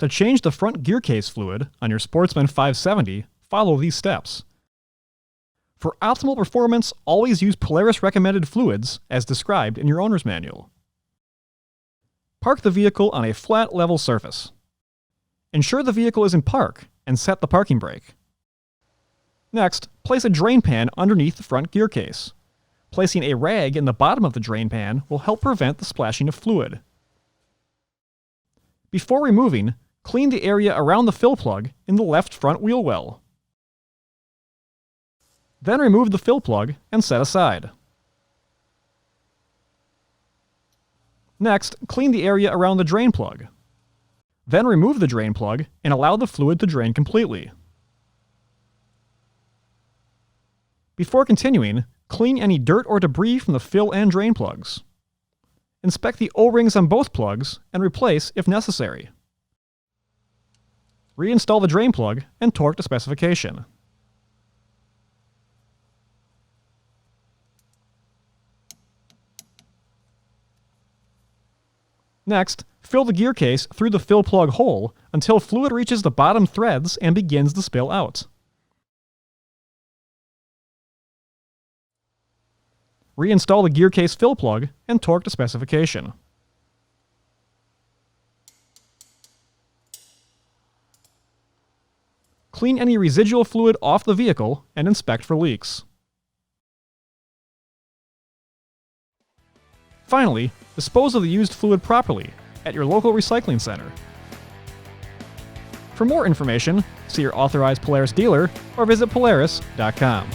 To change the front Gearcase fluid on your Sportsman 570, follow these steps. For optimal performance, always use Polaris recommended fluids as described in your owner's manual. Park the vehicle on a flat, level surface. Ensure the vehicle is in park and set the parking brake. Next, place a drain pan underneath the front Gearcase. Placing a rag in the bottom of the drain pan will help prevent the splashing of fluid. Before removing, clean the area around the fill plug in the left front wheel well. Then remove the fill plug and set aside. Next, clean the area around the drain plug. Then remove the drain plug and allow the fluid to drain completely. Before continuing, clean any dirt or debris from the fill and drain plugs. Inspect the O-rings on both plugs and replace if necessary. Reinstall the drain plug and torque to specification. Next, fill the Gearcase through the fill plug hole until fluid reaches the bottom threads and begins to spill out. Reinstall the Gearcase fill plug and torque to specification. Clean any residual fluid off the vehicle and inspect for leaks. Finally, dispose of the used fluid properly at your local recycling center. For more information, see your authorized Polaris dealer or visit Polaris.com.